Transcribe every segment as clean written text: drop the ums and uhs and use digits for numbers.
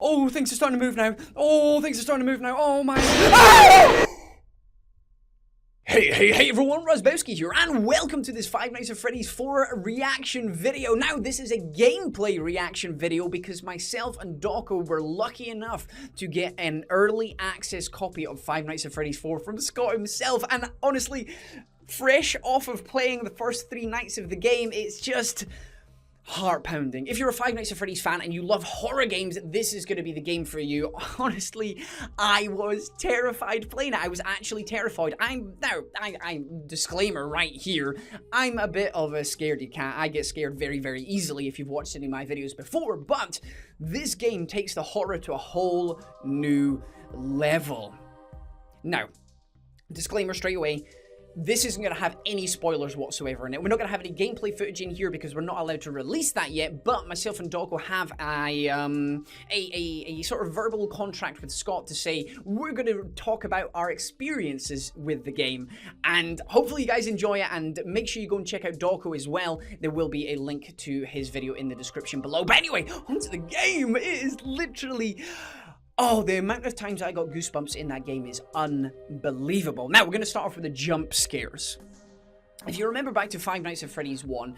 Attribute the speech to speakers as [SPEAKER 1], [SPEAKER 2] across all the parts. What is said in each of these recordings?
[SPEAKER 1] Oh, things are starting to move now. Oh, things are starting to move now. Oh my. Ah! Hey everyone, Razbowski here, and welcome to this Five Nights at Freddy's 4 reaction video. Now, this is a gameplay reaction video because myself and Dawko were lucky enough to get an early access copy of Five Nights at Freddy's 4 from Scott himself, and honestly, fresh off of playing the first 3 nights of the game, it's just heart-pounding. If you're a Five Nights at Freddy's fan and you love horror games, this is going to be the game for you. Honestly, I was terrified playing it. I was actually terrified. I'm disclaimer right here, I'm a bit of a scaredy cat. I get scared very, very easily if you've watched any of my videos before, but this game takes the horror to a whole new level. Now, disclaimer straight away, this isn't going to have any spoilers whatsoever in it. We're not going to have any gameplay footage in here because we're not allowed to release that yet, but myself and Dawko have a sort of verbal contract with Scott to say we're going to talk about our experiences with the game, and hopefully you guys enjoy it, and make sure you go and check out Dawko as well. There will be a link to his video in the description below. But anyway, onto the game. It is literally... oh, the amount of times I got goosebumps in that game is unbelievable. Now, we're going to start off with the jump scares. If you remember back to Five Nights at Freddy's 1,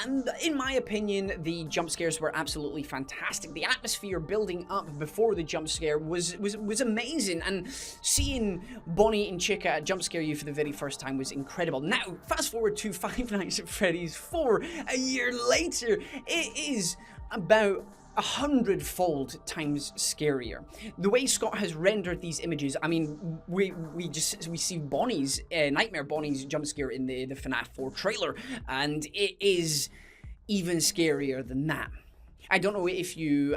[SPEAKER 1] and in my opinion, the jump scares were absolutely fantastic. The atmosphere building up before the jump scare was amazing, and seeing Bonnie and Chica jump scare you for the very first time was incredible. Now, fast forward to Five Nights at Freddy's 4, a year later, it is about 100-fold times scarier. The way Scott has rendered these images, I mean, we see Bonnie's Nightmare Bonnie's jump scare in the FNAF 4 trailer, and it is even scarier than that. I don't know if you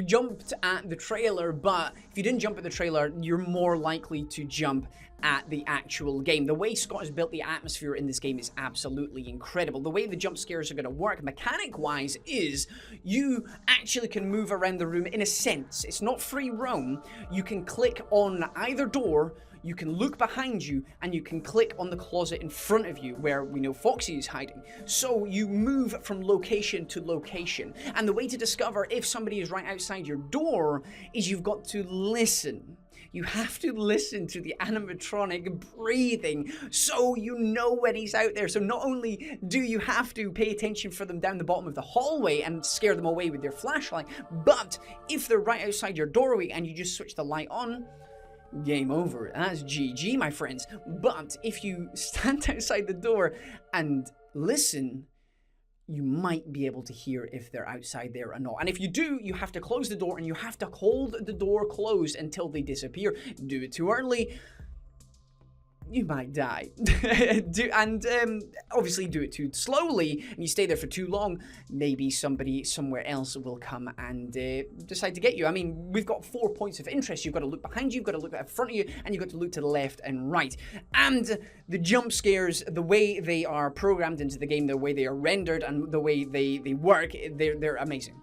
[SPEAKER 1] jumped at the trailer, but if you didn't jump at the trailer, you're more likely to jump at the actual game. The way Scott has built the atmosphere in this game is absolutely incredible. The way the jump scares are going to work mechanic-wise is you actually can move around the room in a sense. It's not free roam. You can click on either door, you can look behind you, and you can click on the closet in front of you where we know Foxy is hiding. So you move from location to location. And the way to discover if somebody is right outside your door is you've got to listen. You have to listen to the animatronic breathing so you know when he's out there. So not only do you have to pay attention for them down the bottom of the hallway and scare them away with your flashlight, but if they're right outside your doorway and you just switch the light on, game over. That's GG, my friends. But if you stand outside the door and listen, you might be able to hear if they're outside there or not. And if you do, you have to close the door and you have to hold the door closed until they disappear. Do it too early, you might die. Obviously do it too slowly and you stay there for too long, maybe somebody somewhere else will come and decide to get you. I mean, we've got 4 points of interest. You've got to look behind you, you've got to look in front of you, and you've got to look to the left and right. And the jump scares, the way they are programmed into the game, the way they are rendered, and the way they work, they're amazing.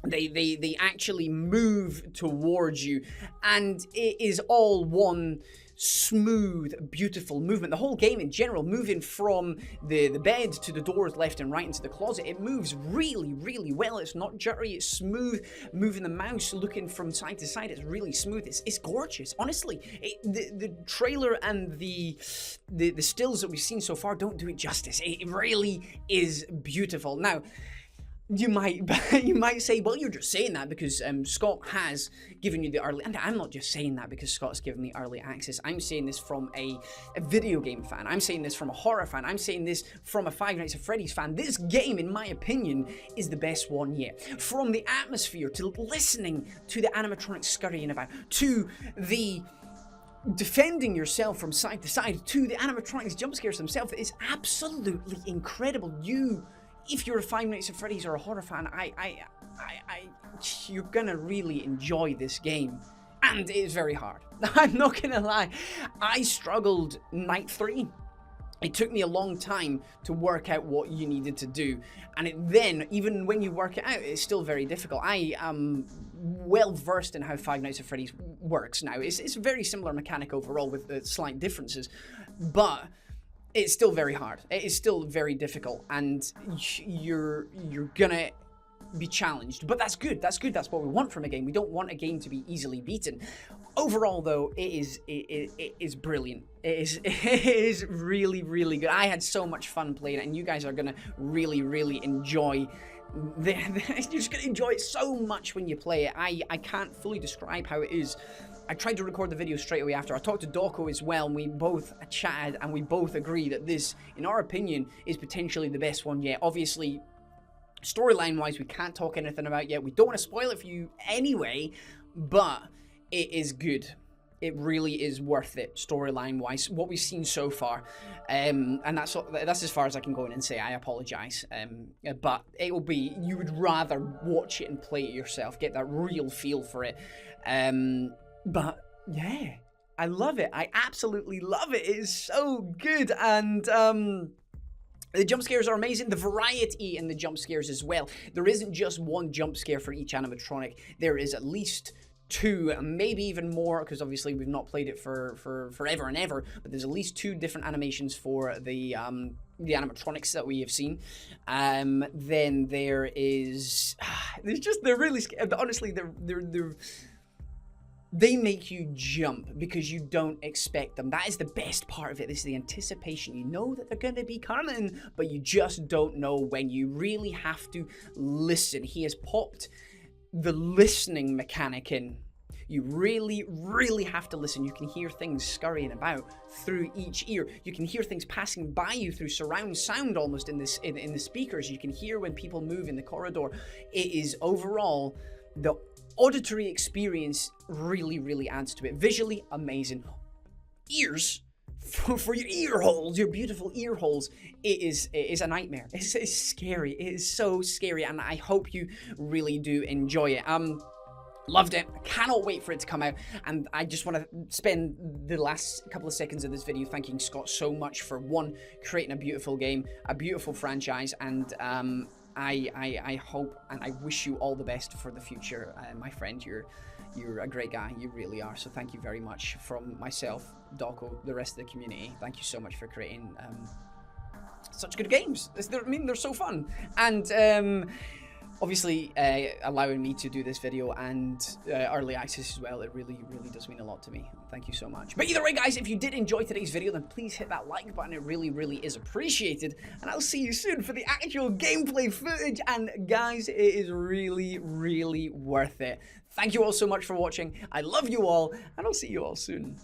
[SPEAKER 1] They actually move towards you, and it is all one smooth, beautiful movement. The whole game in general, moving from the bed to the doors left and right into the closet, it moves really, really well. It's not jittery, it's smooth. Moving the mouse, looking from side to side, it's really smooth. It's gorgeous. Honestly, the trailer and the stills that we've seen so far don't do it justice. It really is beautiful. Now, you might say, well, you're just saying that because Scott has given you the early... And I'm not just saying that because Scott's given me early access. I'm saying this from a video game fan. I'm saying this from a horror fan. I'm saying this from a Five Nights at Freddy's fan. This game, in my opinion, is the best one yet. From the atmosphere, to listening to the animatronics scurrying about, to the defending yourself from side to side, to the animatronics jump scares themselves, it's absolutely incredible. If you're a Five Nights at Freddy's or a horror fan, you're gonna really enjoy this game. And it is very hard. I'm not gonna lie. I struggled night 3. It took me a long time to work out what you needed to do. And then, even when you work it out, it's still very difficult. I am well versed in how Five Nights at Freddy's works now. It's a very similar mechanic overall with the slight differences. But it's still very hard. It is still very difficult, and you're gonna be challenged, but that's good. That's good. That's what we want from a game. We don't want a game to be easily beaten. Overall, though, it is brilliant. It is really, really good. I had so much fun playing it, and you guys are gonna really, really enjoy. You're just gonna enjoy it so much when you play it. I can't fully describe how it is. I tried to record the video straight away after. I talked to Dawko as well, and we both chatted, and we both agree that this, in our opinion, is potentially the best one yet. Obviously, storyline-wise, we can't talk anything about yet. We don't want to spoil it for you anyway, but it is good. It really is worth it, storyline-wise, what we've seen so far. And that's as far as I can go in and say. I apologize. But it will be, you would rather watch it and play it yourself, get that real feel for it. But yeah, I love it. I absolutely love it. It is so good. And the jump scares are amazing. The variety in the jump scares as well. There isn't just one jump scare for each animatronic. There is at least 2, maybe even more, because obviously we've not played it for forever and ever, but there's at least 2 different animations for the animatronics that we have seen. Then there is, they're really, honestly, they make you jump because you don't expect them. That is the best part of it. This is the anticipation. You know that they're going to be coming, but you just don't know when. You really have to listen. He has popped the listening mechanic in. You really, really have to listen. You can hear things scurrying about through each ear. You can hear things passing by you through surround sound almost in the speakers. You can hear when people move in the corridor. It is overall, the auditory experience really, really adds to it. Visually, amazing. Ears, for your ear holes, your beautiful ear holes, it is a nightmare. It's scary. It is so scary, and I hope you really do enjoy it. Loved it. I cannot wait for it to come out, and I just want to spend the last couple of seconds of this video thanking Scott so much for, one, creating a beautiful game, a beautiful franchise, and I hope and I wish you all the best for the future, my friend. You're a great guy. You really are. So thank you very much from myself, Dawko, the rest of the community. Thank you so much for creating such good games. I mean, they're so fun. And obviously, allowing me to do this video and early access as well, it really, really does mean a lot to me. Thank you so much. But either way, guys, if you did enjoy today's video, then please hit that like button. It really, really is appreciated. And I'll see you soon for the actual gameplay footage. And guys, it is really, really worth it. Thank you all so much for watching. I love you all, and I'll see you all soon.